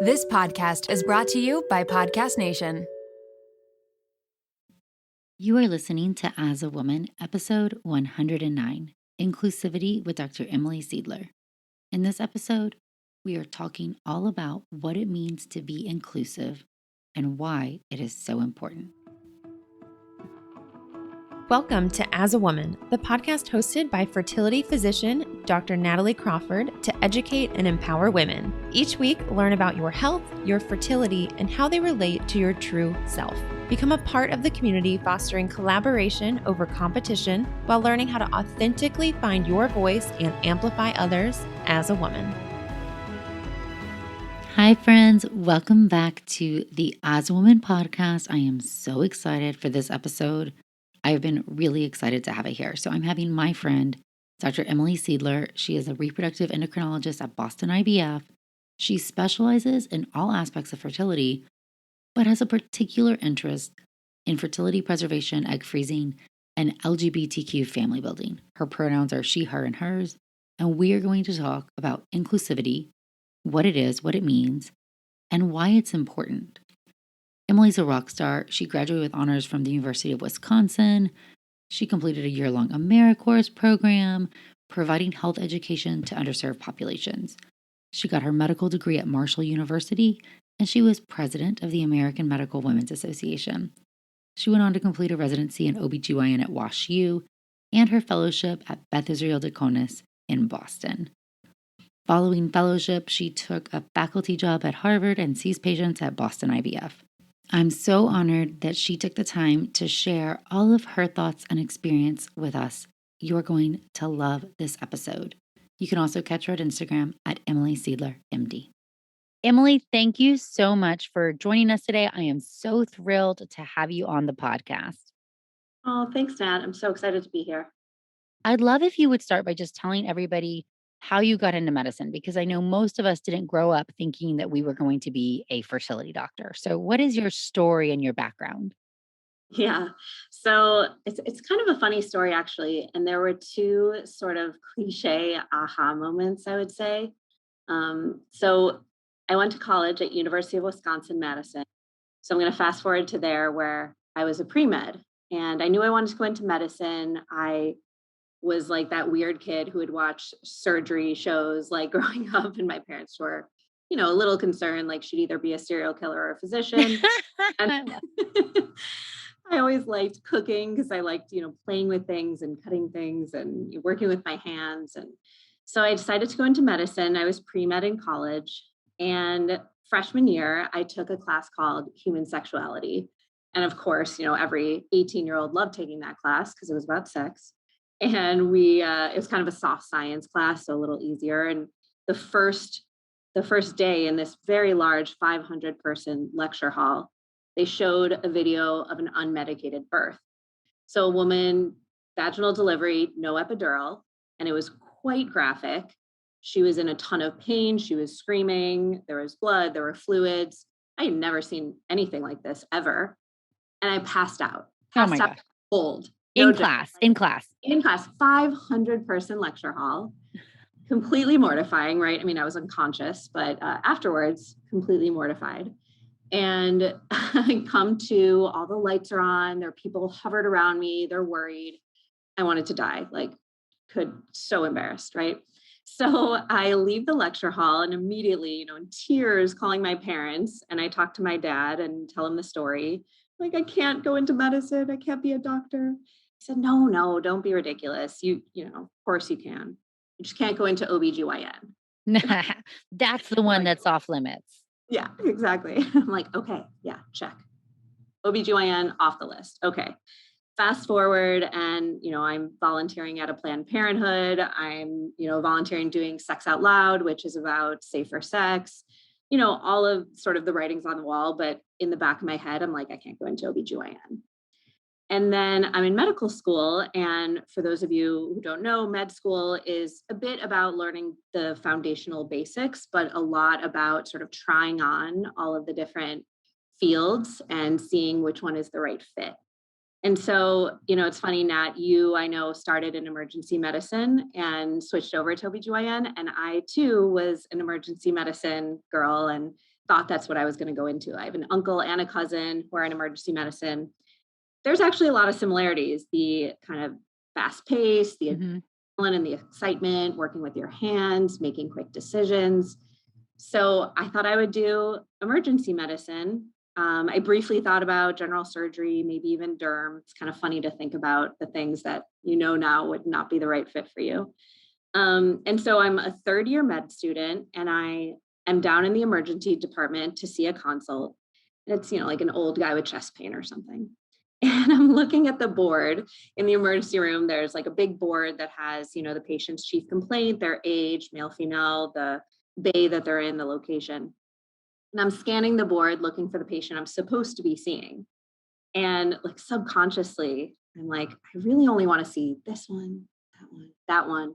This podcast is brought to you by Podcast Nation. You are listening to As a Woman, episode 109, Inclusivity with Dr. Emily Seidler. In this episode, we are talking all about what it means to be inclusive and why it is so important. Welcome to As a Woman, the podcast hosted by fertility physician Dr. Natalie Crawford to educate and empower women. Each week, learn about your health, your fertility, and how they relate to your true self. Become a part of the community fostering collaboration over competition while learning how to authentically find your voice and amplify others as a woman. Hi, friends. Welcome back to the As a Woman podcast. I am so excited for this episode. I've been really excited to have it here. So I'm having my friend, Dr. Emily Seidler. She is a reproductive endocrinologist at Boston IVF. She specializes in all aspects of fertility, but has a particular interest in fertility preservation, egg freezing, and LGBTQ family building. Her pronouns are she, her, and hers. And we are going to talk about inclusivity, what it is, what it means, and why it's important. Emily's a rock star. She graduated with honors from the University of Wisconsin. She completed a year-long AmeriCourse program, providing health education to underserved populations. She got her medical degree at Marshall University, and she was president of the American Medical Women's Association. She went on to complete a residency in OBGYN at WashU and her fellowship at Beth Israel Deaconess in Boston. Following fellowship, she took a faculty job at Harvard and sees patients at Boston IVF. I'm so honored that she took the time to share all of her thoughts and experience with us. You're going to love this episode. You can also catch her at Instagram at Emily Seidler, MD. Emily, thank you so much for joining us today. I am so thrilled to have you on the podcast. Oh, thanks, Nat. I'm so excited to be here. I'd love if you would start by just telling everybody how you got into medicine, because I know most of us didn't grow up thinking that we were going to be a fertility doctor. So what is your story and your background? Yeah. So it's kind of a funny story, actually. And there were two sort of cliche aha moments, I would say. So I went to college at University of Wisconsin-Madison. So I'm going to fast forward to there where I was a pre-med. And I knew I wanted to go into medicine. I was like that weird kid who would watch surgery shows like growing up, and my parents were, a little concerned, like she'd either be a serial killer or a physician. And I always liked cooking because I liked, playing with things and cutting things and working with my hands. And so I decided to go into medicine. I was pre-med in college, and freshman year, I took a class called Human Sexuality. And of course, every 18-year-old loved taking that class because it was about sex. And it was kind of a soft science class, so a little easier. And the first day in this very large 500-person lecture hall, they showed a video of an unmedicated birth. So a woman, vaginal delivery, no epidural, and it was quite graphic. She was in a ton of pain. She was screaming. There was blood. There were fluids. I had never seen anything like this ever. And I passed out. Passed out cold. In class, 500-person lecture hall, completely mortifying, right? I mean, I was unconscious, but afterwards, completely mortified. And I come to, all the lights are on, there are people hovered around me, they're worried. I wanted to die, so embarrassed, right? So I leave the lecture hall and immediately, in tears, calling my parents, and I talk to my dad and tell him the story. Like, I can't go into medicine, I can't be a doctor. He said, no, don't be ridiculous. Of course you can. You just can't go into OBGYN. That's the one that's off limits. Yeah, exactly. I'm like, okay, yeah, check. OBGYN off the list. Okay. Fast forward, and, I'm volunteering at a Planned Parenthood. I'm, volunteering doing Sex Out Loud, which is about safer sex, all of sort of the writings on the wall. But in the back of my head, I'm like, I can't go into OBGYN. And then I'm in medical school. And for those of you who don't know, med school is a bit about learning the foundational basics, but a lot about sort of trying on all of the different fields and seeing which one is the right fit. And so, it's funny, Nat, I know, started in emergency medicine and switched over to OBGYN. And I too was an emergency medicine girl and thought that's what I was going to go into. I have an uncle and a cousin who are in emergency medicine. There's actually a lot of similarities, the kind of fast pace, the Mhm. adrenaline and the excitement, working with your hands, making quick decisions. So I thought I would do emergency medicine. I briefly thought about general surgery, maybe even derm. It's kind of funny to think about the things that now would not be the right fit for you. And so I'm a third year med student and I am down in the emergency department to see a consult. And it's, like an old guy with chest pain or something. And I'm looking at the board in the emergency room. There's like a big board that has, the patient's chief complaint, their age, male, female, the bay that they're in, the location. And I'm scanning the board looking for the patient I'm supposed to be seeing. And like subconsciously, I'm like, I really only want to see this one, that one, that one.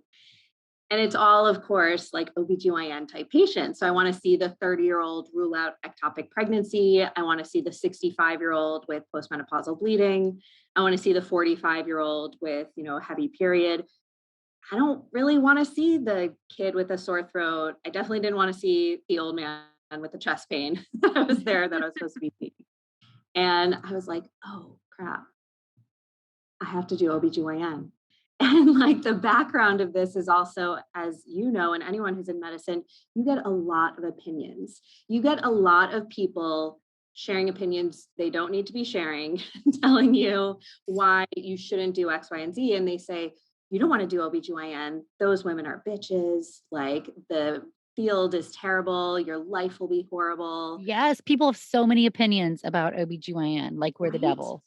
And it's all, of course, like OBGYN type patients. So I want to see the 30-year-old rule out ectopic pregnancy. I want to see the 65-year-old with postmenopausal bleeding. I want to see the 45-year-old with, a heavy period. I don't really want to see the kid with a sore throat. I definitely didn't want to see the old man with the chest pain that was there that I was supposed to be seeing. And I was like, oh crap, I have to do OBGYN. And like the background of this is also, as you know, and anyone who's in medicine, you get a lot of opinions. You get a lot of people sharing opinions they don't need to be sharing, telling you why you shouldn't do X, Y, and Z. And they say, you don't want to do OBGYN. Those women are bitches. Like the field is terrible. Your life will be horrible. Yes, people have so many opinions about OBGYN, like we're the Right? devil.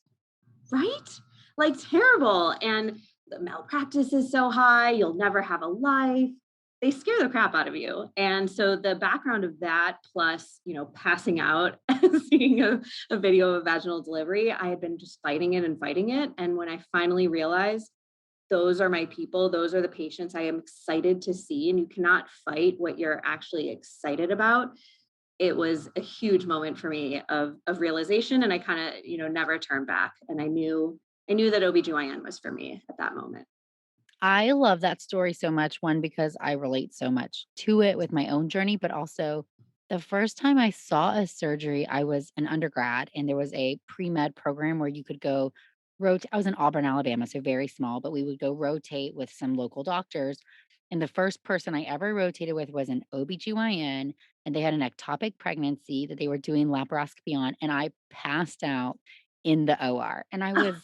Right? Like terrible. And the malpractice is so high. You'll never have a life. They scare the crap out of you. And so the background of that, plus, passing out, seeing a video of a vaginal delivery, I had been just fighting it and fighting it. And when I finally realized those are my people, those are the patients I am excited to see, and you cannot fight what you're actually excited about, it was a huge moment for me of realization. And I kind of, never turned back. And I knew that OBGYN was for me at that moment. I love that story so much. One, because I relate so much to it with my own journey, but also the first time I saw a surgery, I was an undergrad and there was a pre med program where you could go rotate. I was in Auburn, Alabama, so very small, but we would go rotate with some local doctors. And the first person I ever rotated with was an OBGYN, and they had an ectopic pregnancy that they were doing laparoscopy on. And I passed out in the OR. And I was,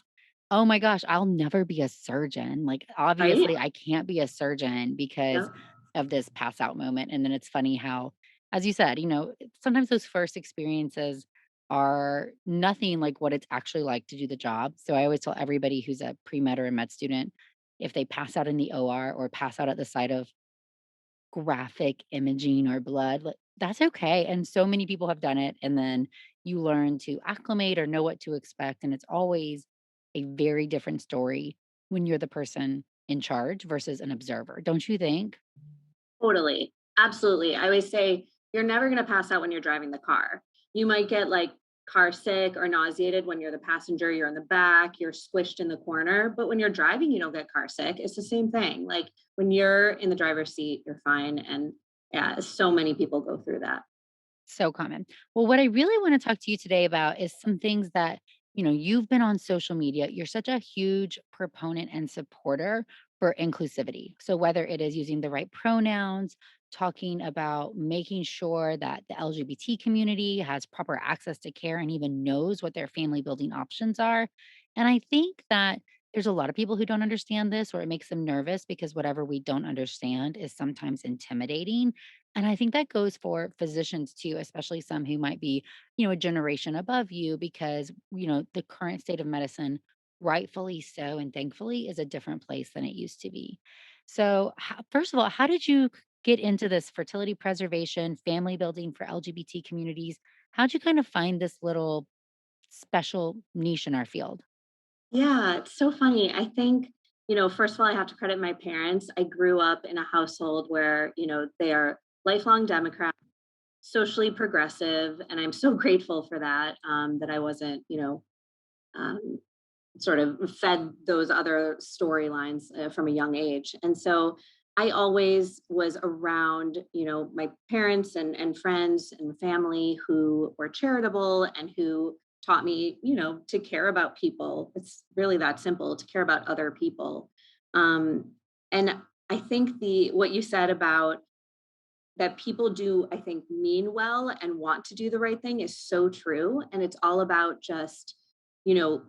oh my gosh, I'll never be a surgeon. Like, Right? obviously, I can't be a surgeon because Yep. of this pass out moment. And then it's funny how, as you said, sometimes those first experiences are nothing like what it's actually like to do the job. So I always tell everybody who's a pre med or a med student, if they pass out in the OR or pass out at the site of graphic imaging or blood, like, that's okay. And so many people have done it. And then you learn to acclimate or know what to expect. And it's always a very different story when you're the person in charge versus an observer, don't you think? Totally. Absolutely. I always say you're never going to pass out when you're driving the car. You might get like car sick or nauseated when you're the passenger, you're in the back, you're squished in the corner. But when you're driving, you don't get car sick. It's the same thing. Like when you're in the driver's seat, you're fine. And yeah, so many people go through that. So common. Well, what I really want to talk to you today about is some things that, you've been on social media. You're such a huge proponent and supporter for inclusivity. So, whether it is using the right pronouns, talking about making sure that the LGBT community has proper access to care and even knows what their family building options are. And I think that there's a lot of people who don't understand this, or it makes them nervous because whatever we don't understand is sometimes intimidating. And I think that goes for physicians too, especially some who might be, a generation above you, because, the current state of medicine, rightfully so, and thankfully, is a different place than it used to be. So, first of all, how did you get into this fertility preservation, family building for LGBT communities? How'd you kind of find this little special niche in our field? Yeah, it's so funny. I think, first of all, I have to credit my parents. I grew up in a household where, they are lifelong Democrats, socially progressive, and I'm so grateful for that, that I wasn't, um, sort of fed those other storylines from a young age. And so I always was around, my parents and friends and family who were charitable and who taught me, to care about people. It's really that simple, to care about other people. And I think what you said about that people do, I think, mean well and want to do the right thing is so true. And it's all about just, you know,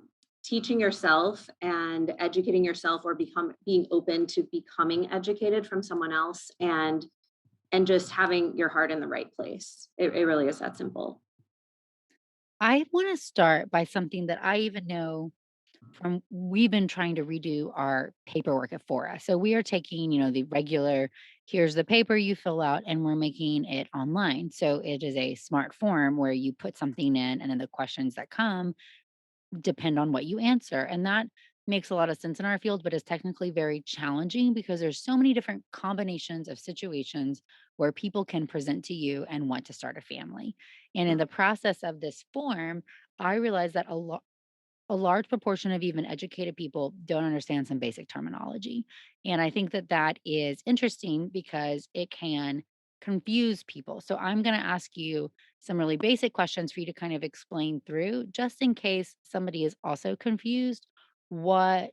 teaching yourself and educating yourself, or being open to becoming educated from someone else, and just having your heart in the right place. It really is that simple. I want to start by something that I even know from we've been trying to redo our paperwork at Fora. So we are taking, the regular, here's the paper you fill out, and we're making it online. So it is a smart form where you put something in, and then the questions that come depend on what you answer. And that makes a lot of sense in our field, but is technically very challenging because there's so many different combinations of situations where people can present to you and want to start a family. And in the process of this form, I realized that a large proportion of even educated people don't understand some basic terminology. And I think that that is interesting because it can confuse people. So I'm going to ask you some really basic questions for you to kind of explain through, just in case somebody is also confused. What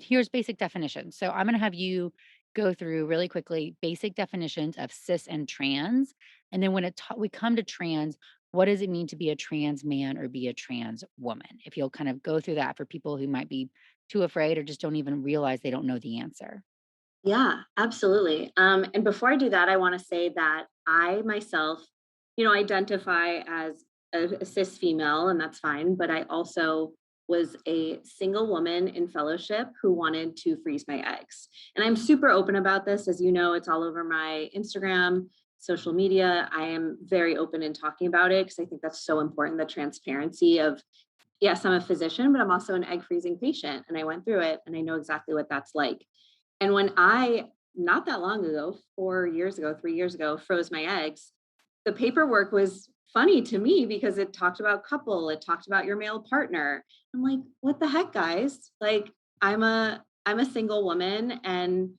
Here's basic definitions. So I'm going to have you go through really quickly basic definitions of cis and trans. And then when we come to trans, what does it mean to be a trans man or be a trans woman? If you'll kind of go through that for people who might be too afraid or just don't even realize they don't know the answer. Yeah, absolutely. And before I do that, I want to say that I myself, identify as a cis female, and that's fine. But I also was a single woman in fellowship who wanted to freeze my eggs. And I'm super open about this. As you know, it's all over my Instagram, social media. I am very open in talking about it because I think that's so important, the transparency of, yes, I'm a physician, but I'm also an egg freezing patient. And I went through it and I know exactly what that's like. And when I, not that long ago, 4 years ago, 3 years ago, froze my eggs, the paperwork was funny to me because it talked about couple, it talked about your male partner. I'm like, what the heck, guys? Like, I'm a single woman, and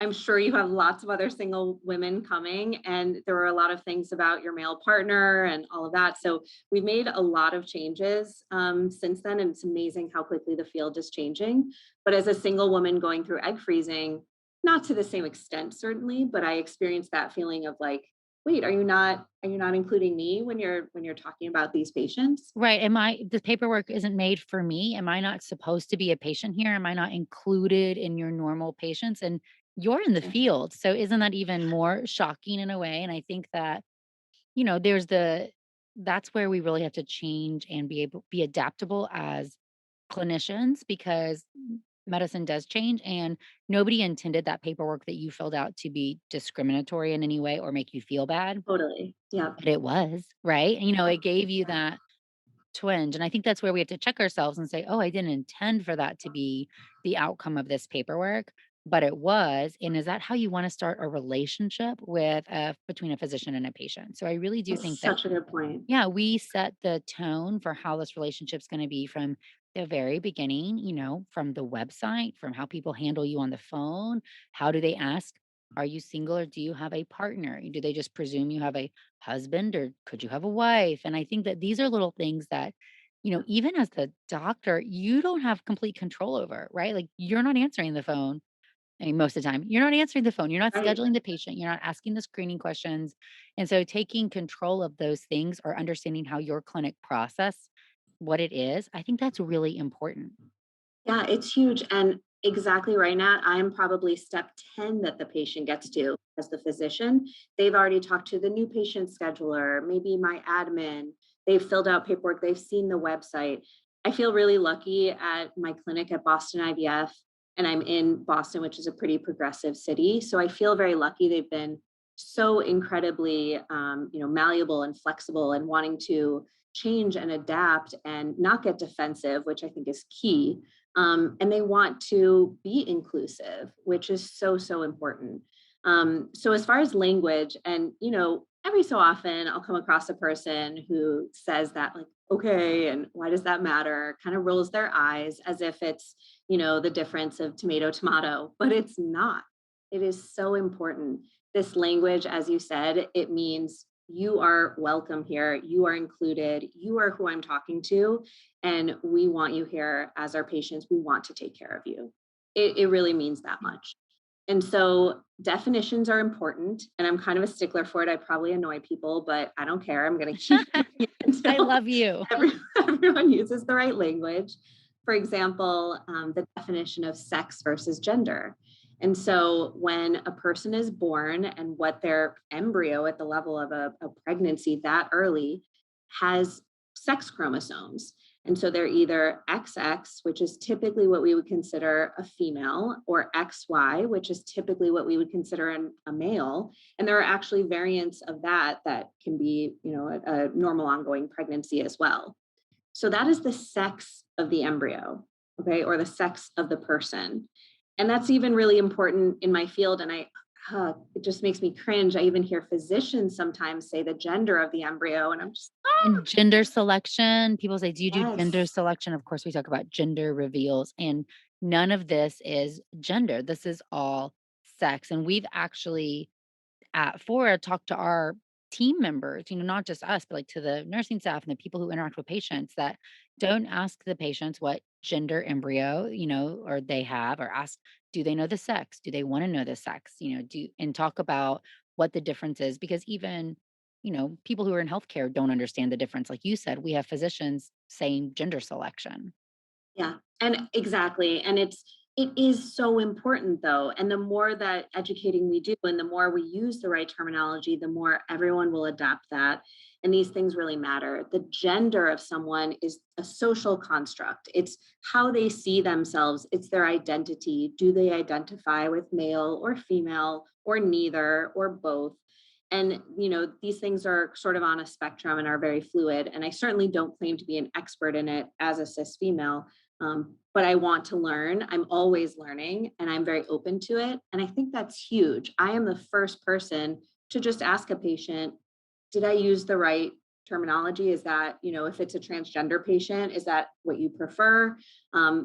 I'm sure you have lots of other single women coming. And there were a lot of things about your male partner and all of that. So we've made a lot of changes since then. And it's amazing how quickly the field is changing. But as a single woman going through egg freezing, not to the same extent, certainly, but I experienced that feeling of like, wait, are you not including me when you're talking about these patients? Right. The paperwork isn't made for me? Am I not supposed to be a patient here? Am I not included in your normal patients? And you're in the Yeah, field. So isn't that even more shocking in a way? And I think that, there's that's where we really have to change and be adaptable as clinicians, because medicine does change, and nobody intended that paperwork that you filled out to be discriminatory in any way or make you feel bad, totally. Yeah. but it was, right? And, it gave you that twinge. And I think that's where we have to check ourselves and say, oh, I didn't intend for that to be the outcome of this paperwork, but it was. And is that how you want to start a relationship between a physician and a patient? So I really do That's think that, such a good point. yeah, we set the tone for how this relationship's going to be from the very beginning, from the website, from how people handle you on the phone. How do they ask, are you single or do you have a partner? Do they just presume you have a husband, or could you have a wife? And I think that these are little things that, even as the doctor, you don't have complete control over, right? Like, you're not answering the phone. I mean, most of the time, you're not answering the phone. You're not Right. scheduling the patient. You're not asking the screening questions. And so taking control of those things, or understanding how your clinic process what it is, I think that's really important. Yeah, it's huge. And exactly right, Nat. I am probably step 10 that the patient gets to as the physician. They've already talked to the new patient scheduler, maybe my admin. They've filled out paperwork. They've seen the website. I feel really lucky at my clinic at Boston IVF, and I'm in Boston, which is a pretty progressive city. So I feel very lucky. They've been so incredibly, malleable and flexible and wanting to change and adapt and not get defensive, which I think is key, and they want to be inclusive, which is so, so important. So as far as language, and every so often I'll come across a person who says that, like, okay, and why does that matter? Kind of rolls their eyes as if it's, the difference of tomato, tomato, but it's not. It is so important. This language, as you said, it means you are welcome here. You are included. You are who I'm talking to. And we want you here as our patients. We want to take care of you. It really means that much. And so definitions are important, and I'm kind of a stickler for it. I probably annoy people, but I don't care. I'm going to keep doing it I until love you. everyone uses the right language. For example, the definition of sex versus gender. And so when a person is born and what their embryo at the level of a pregnancy that early has sex chromosomes. And so they're either XX, which is typically what we would consider a female, or XY, which is typically what we would consider a male. And there are actually variants of that can be, a normal ongoing pregnancy as well. So that is the sex of the embryo, okay, or the sex of the person. And that's even really important in my field. And it just makes me cringe. I even hear physicians sometimes say the gender of the embryo, and I'm just, And gender selection, people say, do you do gender yes, selection? Of course, we talk about gender reveals, and none of this is gender. This is all sex. And we've actually at Fora talk to our team members, not just us, but like to the nursing staff and the people who interact with patients that don't ask the patients what gender embryo, or they have, or ask, do they know the sex? Do they want to know the sex? And talk about what the difference is, because even, people who are in healthcare don't understand the difference. Like you said, we have physicians saying gender selection. yeah, and exactly. And it is so important though. And the more that educating we do and the more we use the right terminology, the more everyone will adapt that. And these things really matter. The gender of someone is a social construct. It's how they see themselves. It's their identity. Do they identify with male or female or neither or both? And, these things are sort of on a spectrum and are very fluid. And I certainly don't claim to be an expert in it as a cis female. But I want to learn. I'm always learning and I'm very open to it. And I think that's huge. I am the first person to just ask a patient, did I use the right terminology? Is that, if it's a transgender patient, is that what you prefer?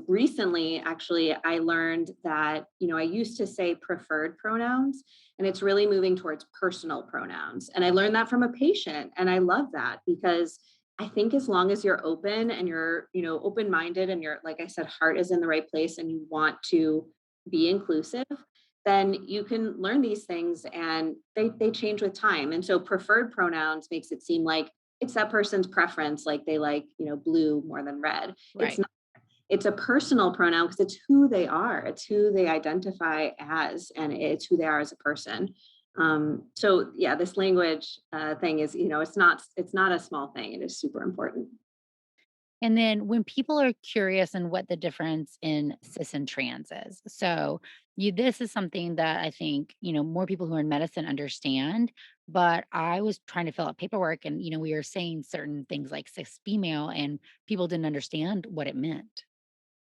Recently, actually, I learned that, I used to say preferred pronouns, and it's really moving towards personal pronouns. And I learned that from a patient. And I love that because I think as long as you're open and you're, open-minded and you're, like I said, heart is in the right place and you want to be inclusive, then you can learn these things and they change with time. And so preferred pronouns makes it seem like it's that person's preference, like they like, blue more than red. It's Right. not. It's a personal pronoun because it's who they are. It's who they identify as, and it's who they are as a person. So yeah, this language thing is, it's not a small thing. It is super important. And then when people are curious in what the difference in cis and trans is. So this is something that I think, more people who are in medicine understand, but I was trying to fill out paperwork and, we were saying certain things like cis female and people didn't understand what it meant.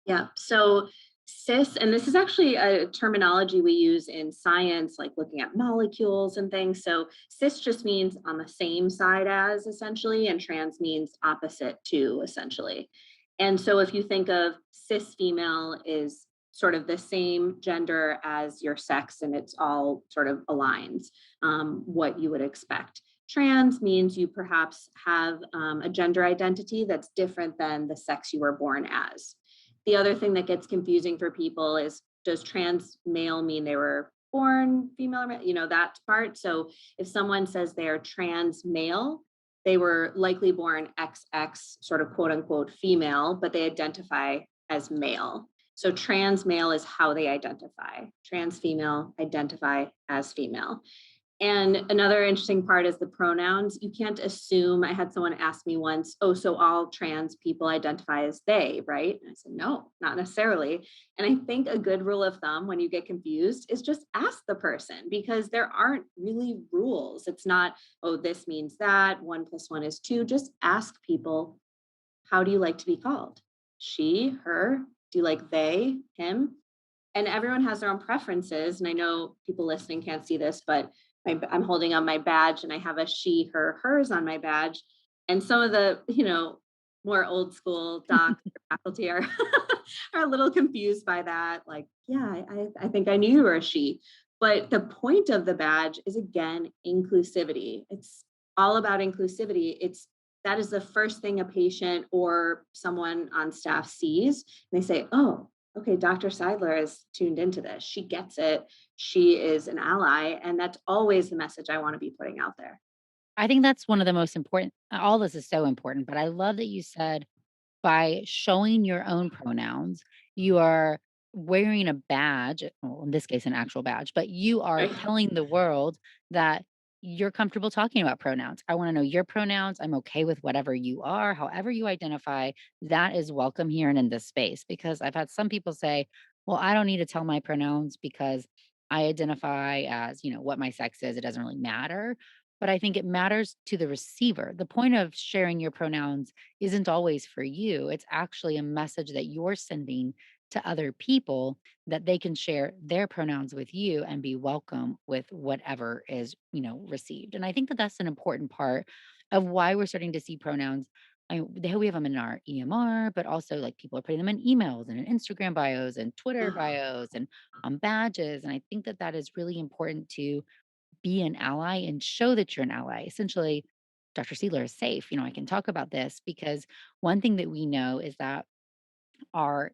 Yeah. So cis, and this is actually a terminology we use in science, like looking at molecules and things. So cis just means on the same side as, essentially, and trans means opposite to, essentially. And so if you think of cis female is sort of the same gender as your sex and it's all sort of aligns, what you would expect. Trans means you perhaps have a gender identity that's different than the sex you were born as. The other thing that gets confusing for people is, does trans male mean they were born female or male? That part. So if someone says they are trans male, they were likely born XX, sort of quote unquote female, but they identify as male. So trans male is how they identify. Trans female identify as female. And another interesting part is the pronouns. You can't assume. I had someone ask me once, oh, so all trans people identify as they, right? And I said, no, not necessarily. And I think a good rule of thumb when you get confused is just ask the person, because there aren't really rules. It's not, oh, this means that, 1 + 1 is 2. Just ask people, how do you like to be called? She, her? Do you like they, him? And everyone has their own preferences. And I know people listening can't see this, but I'm holding up my badge and I have a she, her, hers on my badge. And some of the, more old school docs or faculty are are a little confused by that. Like, yeah, I think I knew you were a she. But the point of the badge is again inclusivity. It's all about inclusivity. It's that is the first thing a patient or someone on staff sees. And they say, oh, okay, Dr. Seidler is tuned into this. She gets it. She is an ally. And that's always the message I want to be putting out there. I think that's one of the most important. All this is so important, but I love that you said by showing your own pronouns, you are wearing a badge, well, in this case, an actual badge, but you are Right. telling the world that you're comfortable talking about pronouns. I want to know your pronouns. I'm okay with whatever you are, however you identify. That is welcome here and in this space. Because I've had some people say, well, I don't need to tell my pronouns because I identify as, what my sex is. It doesn't really matter. But I think it matters to the receiver. The point of sharing your pronouns isn't always for you. It's actually a message that you're sending to other people that they can share their pronouns with you and be welcome with whatever is, received. And I think that that's an important part of why we're starting to see pronouns. We have them in our EMR, but also like people are putting them in emails and in Instagram bios and Twitter bios and on badges. And I think that that is really important to be an ally and show that you're an ally. Essentially, Dr. Seidler is safe. I can talk about this because one thing that we know is that our,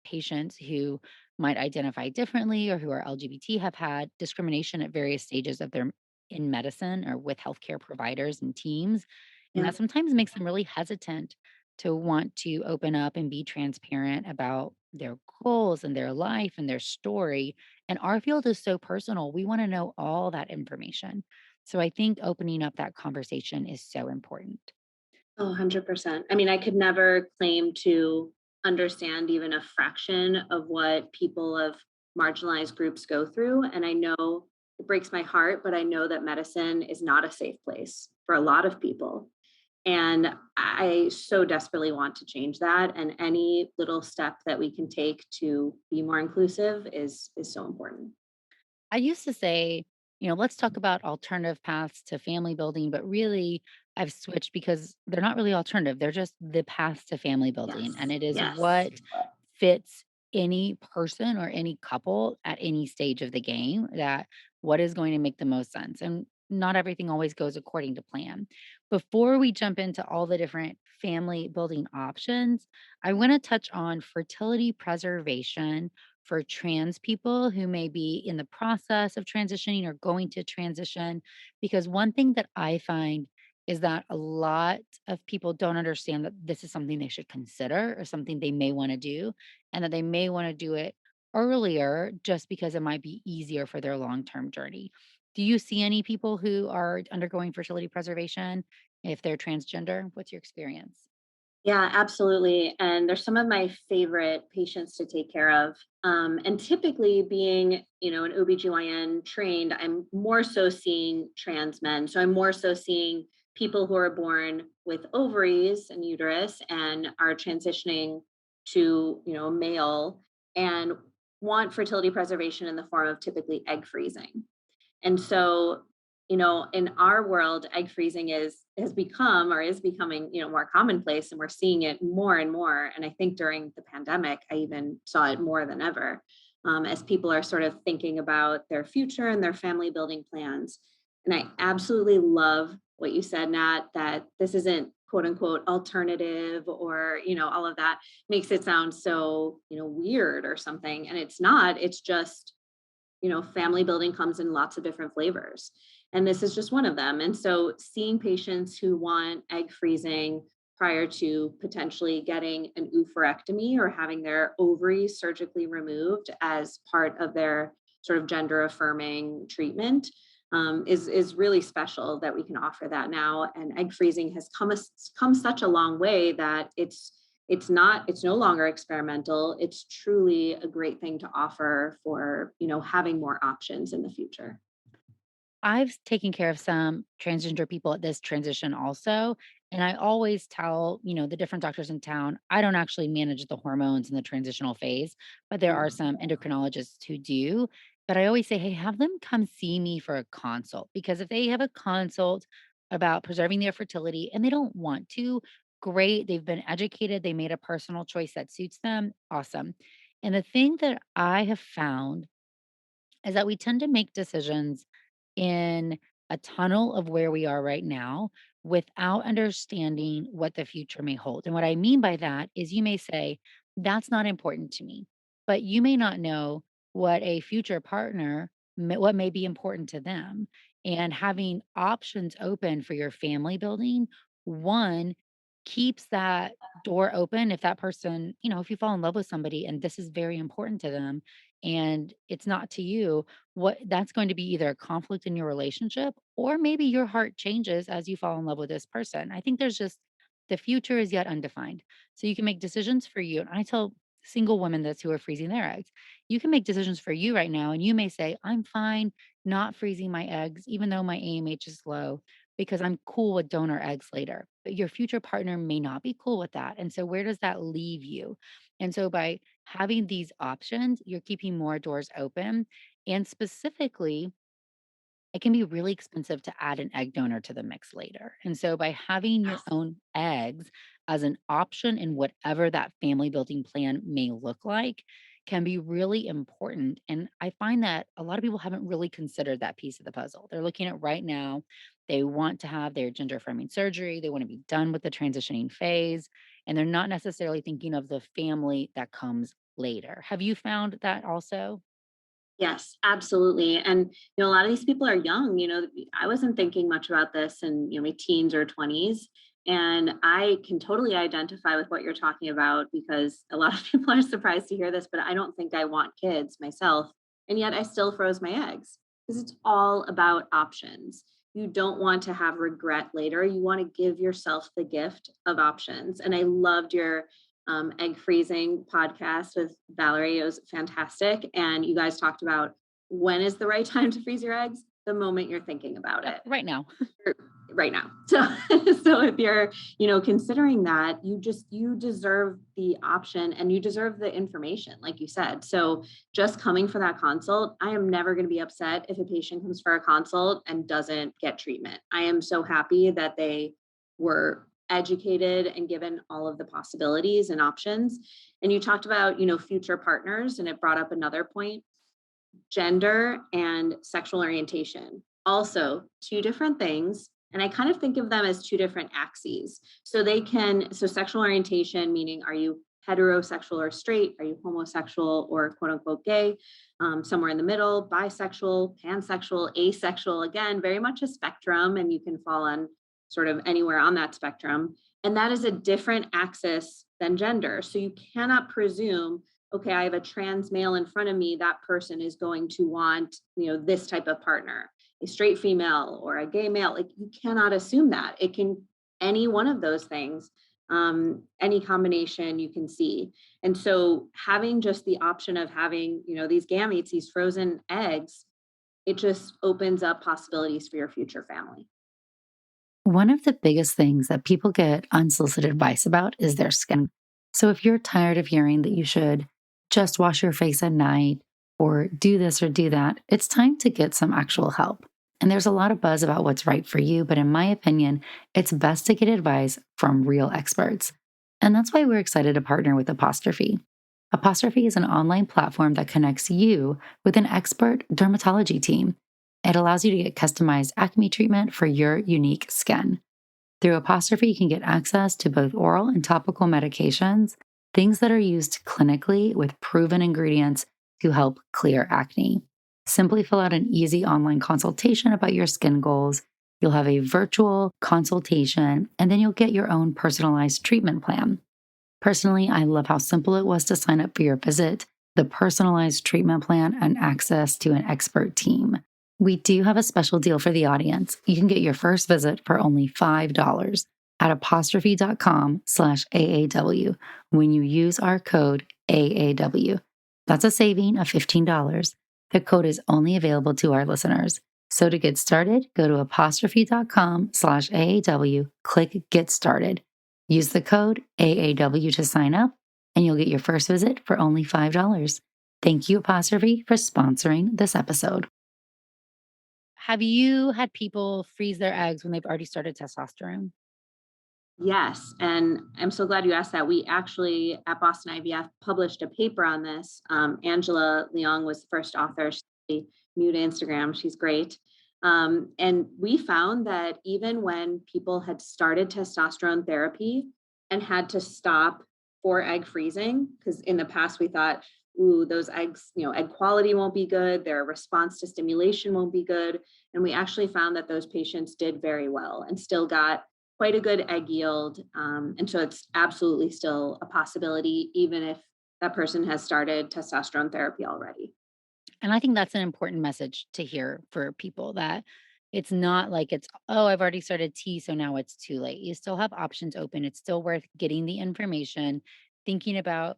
patients who might identify differently or who are LGBT have had discrimination at various stages of their in medicine or with healthcare providers and teams. And Yeah. that sometimes makes them really hesitant to want to open up and be transparent about their goals and their life and their story. And our field is so personal. We want to know all that information. So I think opening up that conversation is so important. Oh, 100%. I mean, I could never claim to understand even a fraction of what people of marginalized groups go through. And I know it breaks my heart, but I know that medicine is not a safe place for a lot of people. And I so desperately want to change that. And any little step that we can take to be more inclusive is so important. I used to say, let's talk about alternative paths to family building, but really I've switched because they're not really alternative. They're just the path to family building. And Yes. it is Yes. what fits any person or any couple at any stage of the game, that what is going to make the most sense. And not everything always goes according to plan. Before we jump into all the different family building options, I want to touch on fertility preservation for trans people who may be in the process of transitioning or going to transition. Because one thing that I find is that a lot of people don't understand that this is something they should consider or something they may want to do, and that they may want to do it earlier just because it might be easier for their long term journey. Do you see any people who are undergoing fertility preservation if they're transgender? What's your experience? Yeah, absolutely. And they're some of my favorite patients to take care of. And typically being, an OBGYN trained, I'm more so seeing trans men. So I'm more so seeing people who are born with ovaries and uterus and are transitioning to, a male and want fertility preservation in the form of typically egg freezing. And so, in our world, egg freezing has become or is becoming, more commonplace, and we're seeing it more and more. And I think during the pandemic, I even saw it more than ever, as people are sort of thinking about their future and their family building plans. And I absolutely love what you said, Nat, that this isn't quote unquote alternative or, all of that makes it sound so, weird or something. And it's not, it's just family building comes in lots of different flavors. And this is just one of them. And so seeing patients who want egg freezing prior to potentially getting an oophorectomy or having their ovaries surgically removed as part of their sort of gender affirming treatment is really special that we can offer that now. And egg freezing has come such a long way that it's no longer experimental. It's truly a great thing to offer for, having more options in the future. I've taken care of some transgender people at this transition also. And I always tell, the different doctors in town, I don't actually manage the hormones in the transitional phase, but there are some endocrinologists who do. But I always say, hey, have them come see me for a consult, because if they have a consult about preserving their fertility and they don't want to, great. They've been educated, they made a personal choice that suits them. Awesome. And the thing that I have found is that we tend to make decisions in a tunnel of where we are right now without understanding what the future may hold. And what I mean by that is you may say, that's not important to me, but you may not know what a future partner, what may be important to them. And having options open for your family building, one, keeps that door open. If that person, if you fall in love with somebody and this is very important to them and it's not to you, what that's going to be either a conflict in your relationship, or maybe your heart changes as you fall in love with this person. I think there's just, the future is yet undefined. So you can make decisions for you. And I tell single women this who are freezing their eggs, you can make decisions for you right now. And you may say, I'm fine not freezing my eggs, even though my AMH is low, because I'm cool with donor eggs later. But your future partner may not be cool with that. And so where does that leave you? And so by having these options, you're keeping more doors open. And specifically, it can be really expensive to add an egg donor to the mix later. And so by having your own eggs as an option in whatever that family building plan may look like can be really important. And I find that a lot of people haven't really considered that piece of the puzzle. They're looking at right now, they want to have their gender affirming surgery, they want to be done with the transitioning phase, and they're not necessarily thinking of the family that comes later. Have you found that also? Yes, absolutely. And, a lot of these people are young. I wasn't thinking much about this in, my teens or 20s. And I can totally identify with what you're talking about, because a lot of people are surprised to hear this, but I don't think I want kids myself. And yet I still froze my eggs, because it's all about options. You don't want to have regret later. You want to give yourself the gift of options. And I loved your egg freezing podcast with Valerie. It was fantastic. And you guys talked about, when is the right time to freeze your eggs? The moment you're thinking about it. Right now. Right now. So if you're, considering that, you deserve the option and you deserve the information, like you said. So just coming for that consult, I am never going to be upset if a patient comes for a consult and doesn't get treatment. I am so happy that they were educated and given all of the possibilities and options. And you talked about, future partners, and it brought up another point: gender and sexual orientation. Also, two different things. And I kind of think of them as two different axes. So sexual orientation, meaning, are you heterosexual or straight? Are you homosexual or quote unquote gay? Somewhere in the middle, bisexual, pansexual, asexual, again, very much a spectrum, and you can fall on sort of anywhere on that spectrum. And that is a different axis than gender. So you cannot presume, okay, I have a trans male in front of me, that person is going to want, this type of partner, a straight female or a gay male. Like, you cannot assume that. It can, any one of those things, any combination you can see. And so having just the option of having, these gametes, these frozen eggs, it just opens up possibilities for your future family. One of the biggest things that people get unsolicited advice about is their skin. So if you're tired of hearing that you should just wash your face at night or do this or do that, it's time to get some actual help. And there's a lot of buzz about what's right for you, but in my opinion, it's best to get advice from real experts. And that's why we're excited to partner with Apostrophe. Apostrophe is an online platform that connects you with an expert dermatology team. It allows you to get customized acne treatment for your unique skin. Through Apostrophe, you can get access to both oral and topical medications, things that are used clinically with proven ingredients to help clear acne. Simply fill out an easy online consultation about your skin goals. You'll have a virtual consultation, and then you'll get your own personalized treatment plan. Personally, I love how simple it was to sign up for your visit, the personalized treatment plan, and access to an expert team. We do have a special deal for the audience. You can get your first visit for only $5 at apostrophe.com/AAW when you use our code AAW. That's a saving of $15. The code is only available to our listeners. So to get started, go to apostrophe.com/AAW, click Get Started. Use the code AAW to sign up, and you'll get your first visit for only $5. Thank you, Apostrophe, for sponsoring this episode. Have you had people freeze their eggs when they've already started testosterone? Yes, and I'm so glad you asked that. We actually at Boston IVF published a paper on this. Angela Leong was the first author. She's new to Instagram. She's great. And we found that even when people had started testosterone therapy and had to stop for egg freezing, because in the past we thought, ooh, those eggs, egg quality won't be good, their response to stimulation won't be good. And we actually found that those patients did very well and still got quite a good egg yield. And so it's absolutely still a possibility, even if that person has started testosterone therapy already. And I think that's an important message to hear for people, that it's not like it's, oh, I've already started T, so now it's too late. You still have options open. It's still worth getting the information, thinking about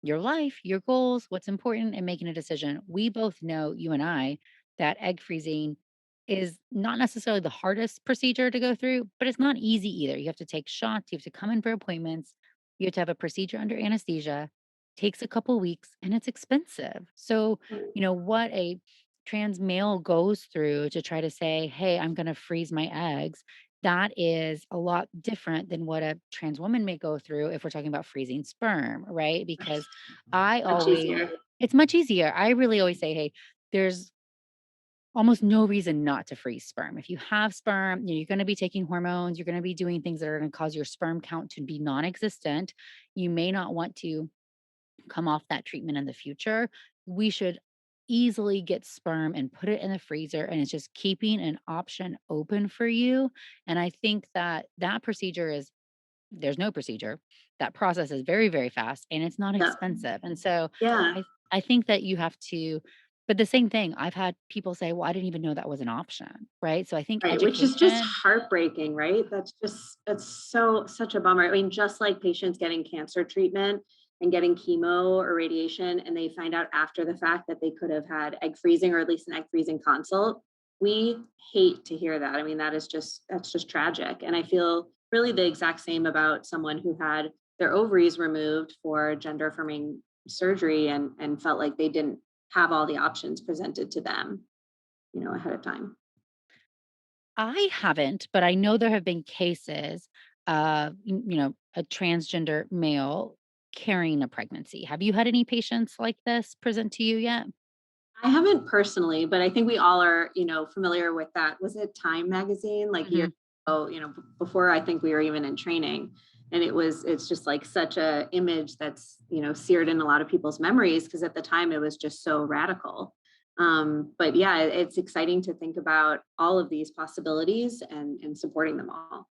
your life, your goals, what's important, and making a decision. We both know, you and I, that egg freezing is not necessarily the hardest procedure to go through, but it's not easy either. You have to take shots, you have to come in for appointments, you have to have a procedure under anesthesia, takes a couple weeks, and it's expensive. So, what a trans male goes through to try to say, hey, I'm going to freeze my eggs, that is a lot different than what a trans woman may go through if we're talking about freezing sperm, right? Because I Much always, easier. it's much easier. I really always say, hey, there's almost no reason not to freeze sperm. If you have sperm, you're going to be taking hormones, you're going to be doing things that are going to cause your sperm count to be non existent. You may not want to come off that treatment in the future. We should easily get sperm and put it in the freezer, and it's just keeping an option open for you. And I think that that procedure is, there's no procedure. That process is very, very fast and it's not Yeah. expensive. And so Yeah. I think that you have to, but the same thing, I've had people say, well, I didn't even know that was an option. Right. So I think Right. Which is just education. heartbreaking, right? That's such a bummer. I mean, just like patients getting cancer treatment and getting chemo or radiation, and they find out after the fact that they could have had egg freezing or at least an egg freezing consult. We hate to hear that. I mean, that's just tragic. And I feel really the exact same about someone who had their ovaries removed for gender affirming surgery and felt like they didn't have all the options presented to them, ahead of time. I haven't, but I know there have been cases of, a transgender male carrying a pregnancy. Have you had any patients like this present to you yet? I haven't personally, but I think we all are, familiar with that. Was it Time magazine like years Mhm. ago, before I think we were even in training. And it's just like such a image that's, seared in a lot of people's memories because at the time it was just so radical. But yeah, it's exciting to think about all of these possibilities and supporting them all.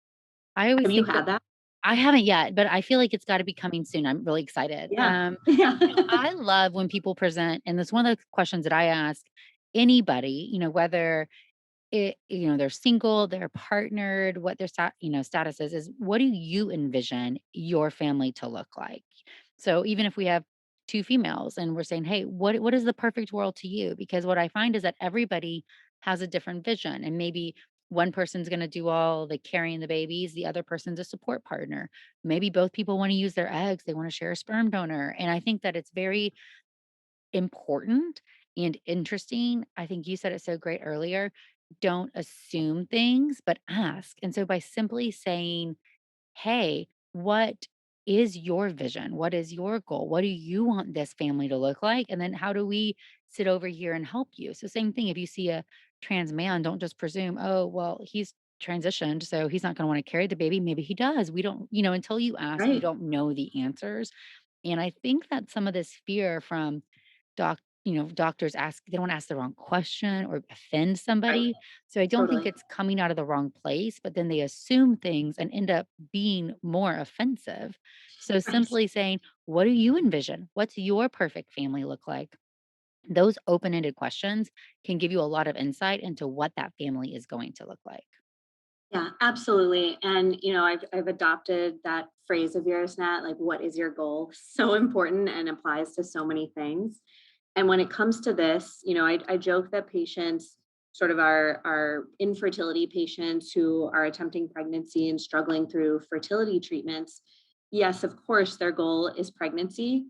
I always Have you think that had that? I haven't yet, but I feel like it's gotta be coming soon. I'm really excited. Yeah. Yeah. I love when people present, and that's one of the questions that I ask anybody, whether they're single, they're partnered, what their status is what do you envision your family to look like? So even if we have two females and we're saying, hey, what is the perfect world to you? Because what I find is that everybody has a different vision, and maybe one person's going to do all the carrying the babies, the other person's a support partner. Maybe both people want to use their eggs, they want to share a sperm donor. And I think that it's very important and interesting. I think you said it so great earlier. Don't assume things, but ask. And so by simply saying, hey, what is your vision? What is your goal? What do you want this family to look like? And then how do we sit over here and help you? So, same thing, if you see a trans man, don't just presume, oh, well, he's transitioned, so he's not going to want to carry the baby. Maybe he does. We don't, until you ask, you Right. don't know the answers. And I think that some of this fear from doctors ask, they don't wanna ask the wrong question or offend Right. somebody. So I don't think Totally. it's coming out of the wrong place, but then they assume things and end up being more offensive. So Right. simply saying, what do you envision? What's your perfect family look like? Those open-ended questions can give you a lot of insight into what that family is going to look like. Yeah, absolutely. And I've adopted that phrase of yours, Nat, like what is your goal? So important and applies to so many things. And when it comes to this, I joke that patients sort of our infertility patients who are attempting pregnancy and struggling through fertility treatments. Yes, of course, their goal is pregnancy,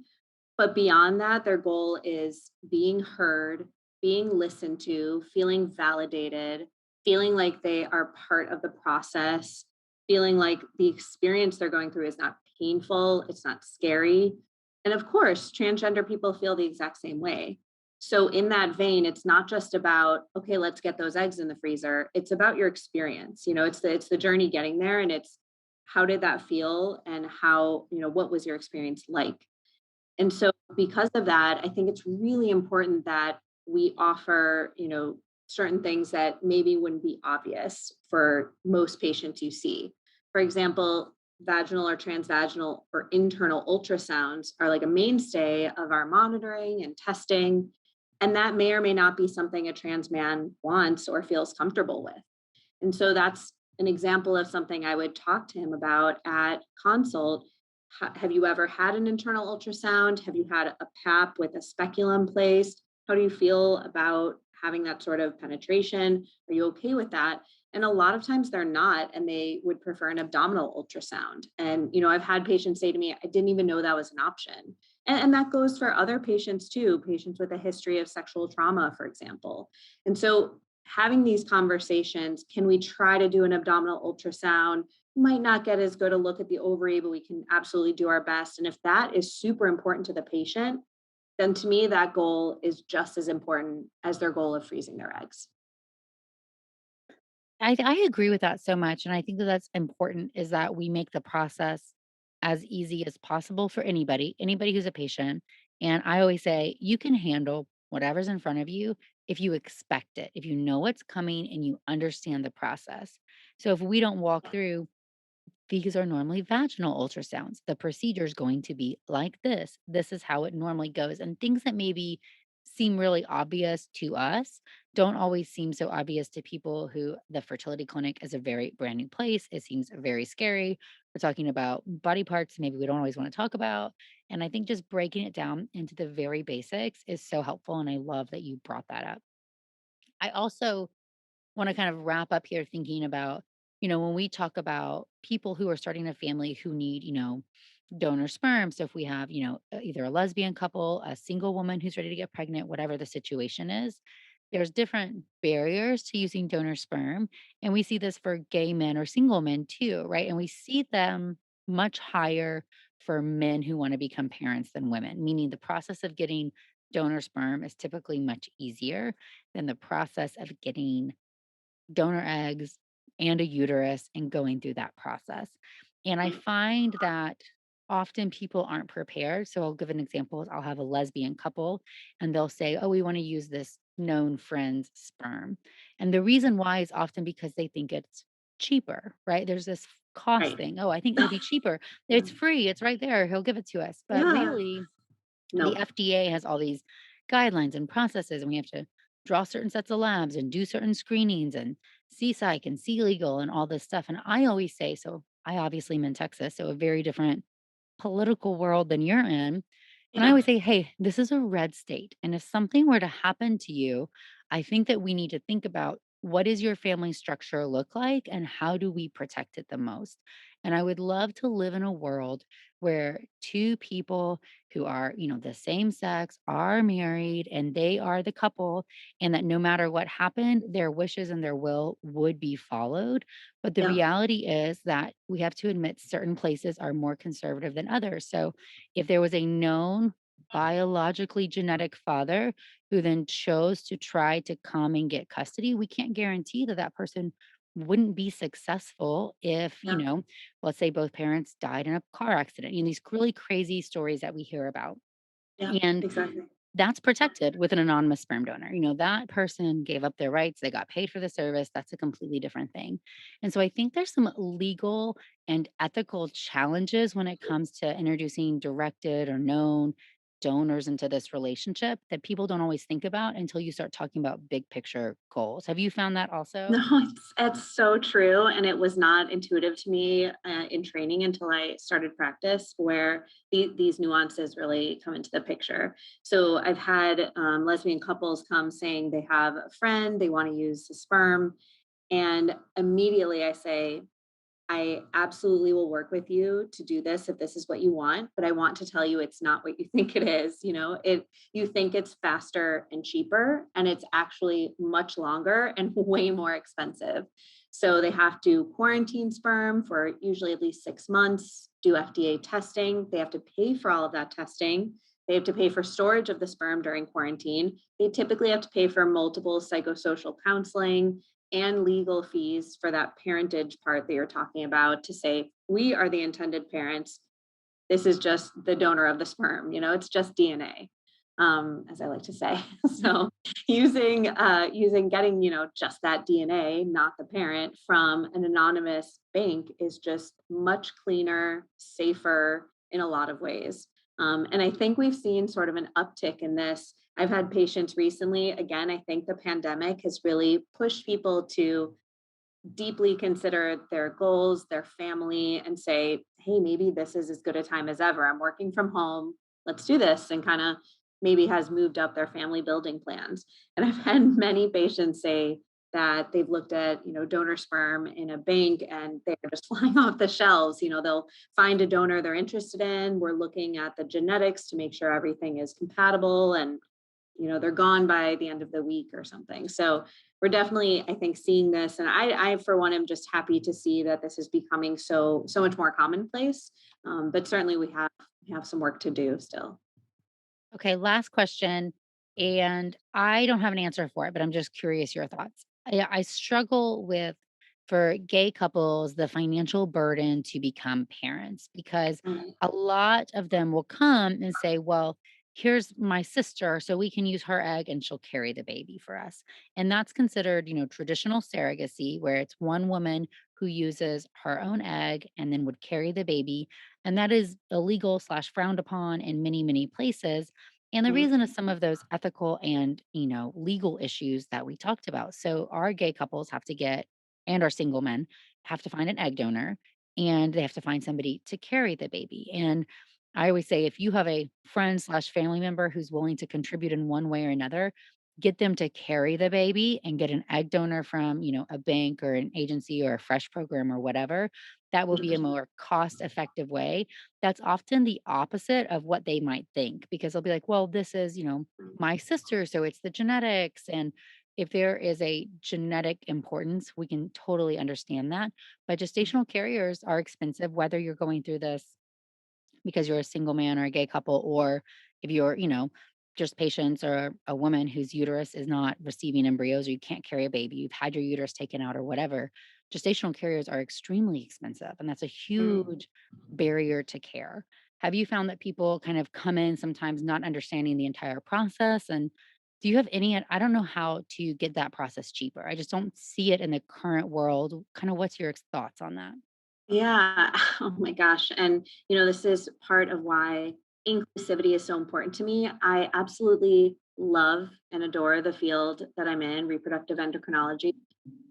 But beyond that, their goal is being heard, being listened to, feeling validated, feeling like they are part of the process, feeling like the experience they're going through is not painful, it's not scary. And of course, transgender people feel the exact same way. So, in that vein, it's not just about, okay, let's get those eggs in the freezer. It's about your experience. It's the journey getting there, and it's how did that feel, and how, what was your experience like? And so because of that, I think it's really important that we offer, certain things that maybe wouldn't be obvious for most patients you see. For example, vaginal or transvaginal or internal ultrasounds are like a mainstay of our monitoring and testing. And that may or may not be something a trans man wants or feels comfortable with. And so that's an example of something I would talk to him about at consult. Have you ever had an internal ultrasound? Have you had a PAP with a speculum placed? How do you feel about having that sort of penetration? Are you okay with that? And a lot of times they're not, and they would prefer an abdominal ultrasound. And, I've had patients say to me, I didn't even know that was an option. And that goes for other patients too, patients with a history of sexual trauma, for example. And so having these conversations, can we try to do an abdominal ultrasound? Might not get as good a look at the ovary, but we can absolutely do our best. And if that is super important to the patient, then to me, that goal is just as important as their goal of freezing their eggs. I agree with that so much, and I think that that's important is that we make the process as easy as possible for anybody who's a patient, and I always say, "You can handle whatever's in front of you if you expect it, if you know what's coming and you understand the process." So if we don't walk through these are normally vaginal ultrasounds. The procedure is going to be like this. This is how it normally goes. And things that maybe seem really obvious to us don't always seem so obvious to people who the fertility clinic is a very brand new place. It seems very scary. We're talking about body parts maybe we don't always want to talk about. And I think just breaking it down into the very basics is so helpful. And I love that you brought that up. I also want to kind of wrap up here thinking about, when we talk about people who are starting a family who need, donor sperm. So if we have, either a lesbian couple, a single woman who's ready to get pregnant, whatever the situation is, there's different barriers to using donor sperm. And we see this for gay men or single men too, right? And we see them much higher for men who want to become parents than women, meaning the process of getting donor sperm is typically much easier than the process of getting donor eggs and a uterus and going through that process. And I find that often people aren't prepared. So I'll give an example. I'll have a lesbian couple and they'll say, "Oh, we want to use this known friend's sperm." And the reason why is often because they think it's cheaper, right? There's this cost Right. thing. Oh, I think it'll be cheaper. It's free. It's right there. He'll give it to us. But Yeah. really, the No. FDA has all these guidelines and processes, and we have to draw certain sets of labs and do certain screenings and see psych and see legal and all this stuff. And I always say, so I obviously am in Texas, so a very different political world than you're in. And I Yeah. always say, hey, this is a red state. And if something were to happen to you, I think that we need to think about what does your family structure look like and how do we protect it the most? And I would love to live in a world where two people who are, the same sex are married and they are the couple, and that no matter what happened, their wishes and their will would be followed. But the Yeah. reality is that we have to admit certain places are more conservative than others. So if there was a known biologically genetic father who then chose to try to come and get custody, we can't guarantee that that person wouldn't be successful if, Yeah. let's say both parents died in a car accident, these really crazy stories that we hear about. Yeah. And Exactly. that's protected with an anonymous sperm donor. That person gave up their rights, they got paid for the service. That's a completely different thing. And so I think there's some legal and ethical challenges when it comes to introducing directed or known donors into this relationship that people don't always think about until you start talking about big picture goals. Have you found that No, also? it's so true, and it was not intuitive to me in training until I started practice, where these nuances really come into the picture. So I've had lesbian couples come saying they have a friend, they want to use the sperm, and immediately I say, I absolutely will work with you to do this if this is what you want, but I want to tell you it's not what you think it is. You think it's faster and cheaper, and it's actually much longer and way more expensive. So they have to quarantine sperm for usually at least 6 months, do FDA testing. They have to pay for all of that testing. They have to pay for storage of the sperm during quarantine. They typically have to pay for multiple psychosocial counseling and legal fees for that parentage part that you're talking about, to say, we are the intended parents. This is just the donor of the sperm, it's just DNA, as I like to say. So using getting, just that DNA, not the parent, from an anonymous bank is just much cleaner, safer in a lot of ways. And I think we've seen sort of an uptick in this. I've had patients recently, again, I think the pandemic has really pushed people to deeply consider their goals, their family, and say, hey, maybe this is as good a time as ever. I'm working from home. Let's do this. And kind of maybe has moved up their family building plans. And I've had many patients say that they've looked at, donor sperm in a bank and they're just flying off the shelves. They'll find a donor they're interested in. We're looking at the genetics to make sure everything is compatible, and they're gone by the end of the week or something. So we're definitely, I think, seeing this. And I for one, am just happy to see that this is becoming so much more commonplace. But certainly we have some work to do still. Okay, last question. And I don't have an answer for it, but I'm just curious your thoughts. I struggle with, for gay couples, the financial burden to become parents, because Mm, a lot of them will come and say, well, here's my sister, so we can use her egg and she'll carry the baby for us. And that's considered, traditional surrogacy, where it's one woman who uses her own egg and then would carry the baby. And that is illegal slash frowned upon in many, many places. And the mm, reason is some of those ethical and, legal issues that we talked about. So our gay couples have to get, and our single men have to find an egg donor, and they have to find somebody to carry the baby. And I always say, if you have a friend slash family member who's willing to contribute in one way or another, get them to carry the baby and get an egg donor from, a bank or an agency or a fresh program or whatever. That will be a 100%. more cost effective way. That's often the opposite of what they might think, because they'll be like, well, this is, my sister, so it's the genetics. And if there is a genetic importance, we can totally understand that. But gestational carriers are expensive, whether you're going through this because you're a single man or a gay couple, or if you're, just patients or a woman whose uterus is not receiving embryos, or you can't carry a baby, you've had your uterus taken out or whatever. Gestational carriers are extremely expensive, and that's a Mm. huge barrier to care. Have you found that people kind of come in sometimes not understanding the entire process? And do you have any, I don't know how to get that process cheaper. I just don't see it in the current world. Kind of what's your thoughts on that? Yeah. Oh my gosh. And, this is part of why inclusivity is so important to me. I absolutely love and adore the field that I'm in, reproductive endocrinology.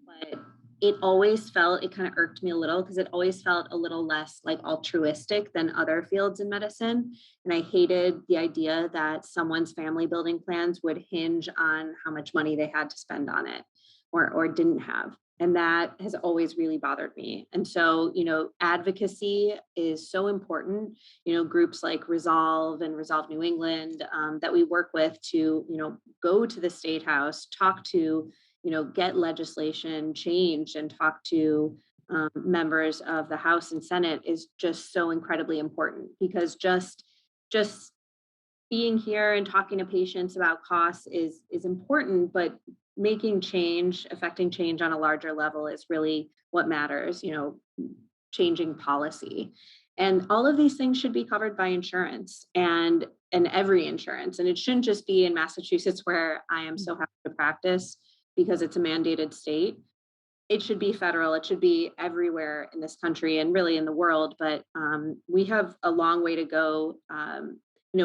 But it kind of irked me a little, because it always felt a little less like altruistic than other fields in medicine. And I hated the idea that someone's family building plans would hinge on how much money they had to spend on it, or didn't have. And that has always really bothered me. And so, advocacy is so important. Groups like Resolve and Resolve New England, that we work with to, go to the state house, talk to, get legislation changed, and talk to members of the House and Senate, is just so incredibly important. Because just being here and talking to patients about costs is important, but affecting change on a larger level is really what matters. Changing policy. And all of these things should be covered by insurance, and every insurance. And it shouldn't just be in Massachusetts, where I am so happy to practice because it's a mandated state. It should be federal. It should be everywhere in this country and really in the world. But we have a long way to go,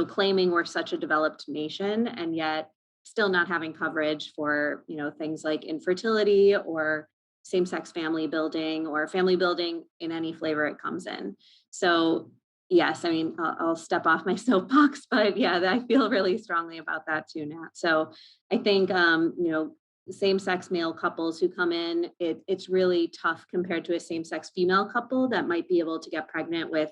claiming we're such a developed nation, and yet still not having coverage for, things like infertility, or same-sex family building, or family building in any flavor it comes in. So yes, I mean, I'll step off my soapbox, but yeah, I feel really strongly about that too, Nat. So I think, same-sex male couples who come in, it's really tough compared to a same-sex female couple that might be able to get pregnant with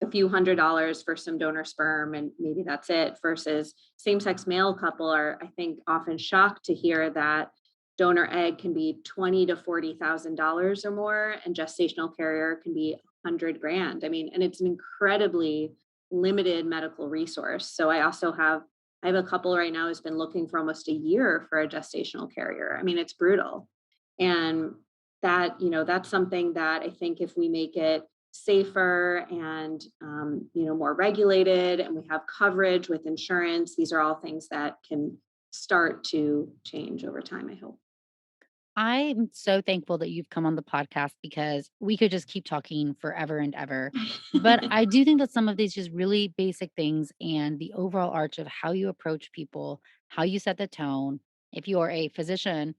a few $100s for some donor sperm and maybe that's it, versus same-sex male couple are, I think, often shocked to hear that donor egg can be $20,000 to $40,000 or more, and gestational carrier can be $100,000. I mean, and it's an incredibly limited medical resource. So I have a couple right now who's been looking for almost a year for a gestational carrier. I mean, it's brutal. And that, that's something that I think if we make it safer and, more regulated, and we have coverage with insurance, these are all things that can start to change over time, I hope. I'm so thankful that you've come on the podcast because we could just keep talking forever and ever. But I do think that some of these just really basic things and the overall arch of how you approach people, how you set the tone, if you are a physician,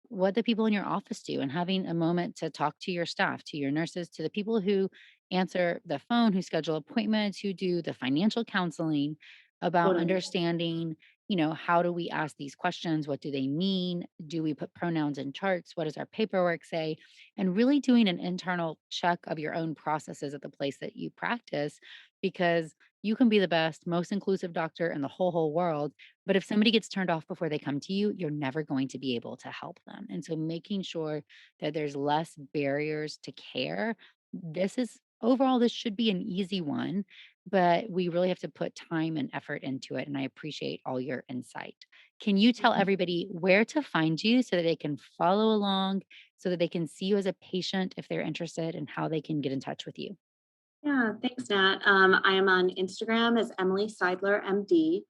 what the people in your office do, and having a moment to talk to your staff, to your nurses, to the people who answer the phone, who schedule appointments, who do the financial counseling about Totally. understanding, how do we ask these questions? What do they mean? Do we put pronouns in charts? What does our paperwork say? And really doing an internal check of your own processes at the place that you practice, because you can be the best, most inclusive doctor in the whole world. But if somebody gets turned off before they come to you, you're never going to be able to help them. And so making sure that there's less barriers to care. This should be an easy one, but we really have to put time and effort into it. And I appreciate all your insight. Can you tell everybody where to find you so that they can follow along, so that they can see you as a patient if they're interested, and how they can get in touch with you? Yeah, thanks, Nat. I am on Instagram as Emily Seidler, MD.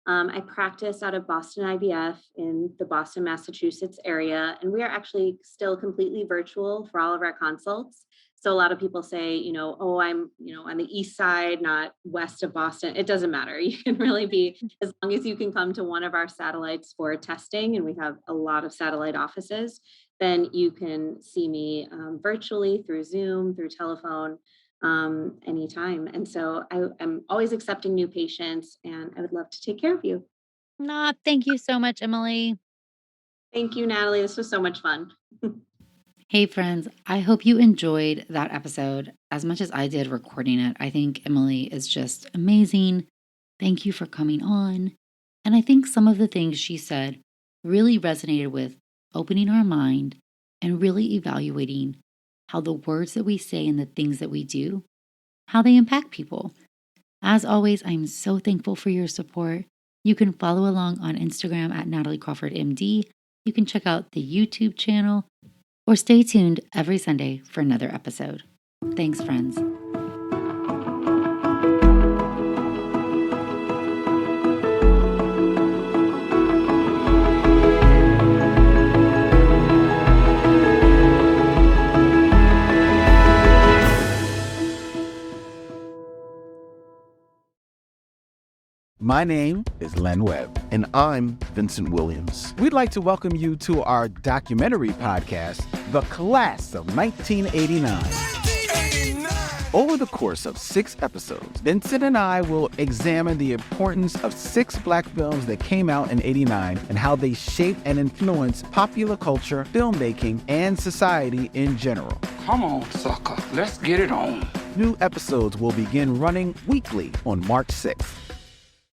I practice out of Boston IVF in the Boston, Massachusetts area, and we are actually still completely virtual for all of our consults. So a lot of people say, oh, I'm, on the east side, not west of Boston. It doesn't matter. You can really be, as long as you can come to one of our satellites for testing, and we have a lot of satellite offices, then you can see me virtually through Zoom, through telephone, anytime. And so I'm always accepting new patients, and I would love to take care of you. Thank you so much, Emily. Thank you, Natalie. This was so much fun. Hey, friends, I hope you enjoyed that episode as much as I did recording it. I think Emily is just amazing. Thank you for coming on. And I think some of the things she said really resonated with opening our mind and really evaluating how the words that we say and the things that we do, how they impact people. As always, I'm so thankful for your support. You can follow along on Instagram at nataliecrawfordmd. You can check out the YouTube channel, or stay tuned every Sunday for another episode. Thanks, friends. My name is Len Webb. And I'm Vincent Williams. We'd like to welcome you to our documentary podcast, The Class of 1989. Over the course of 6 episodes, Vincent and I will examine the importance of 6 Black films that came out in '89 and how they shaped and influenced popular culture, filmmaking, and society in general. Come on, sucker. Let's get it on. New episodes will begin running weekly on March 6th.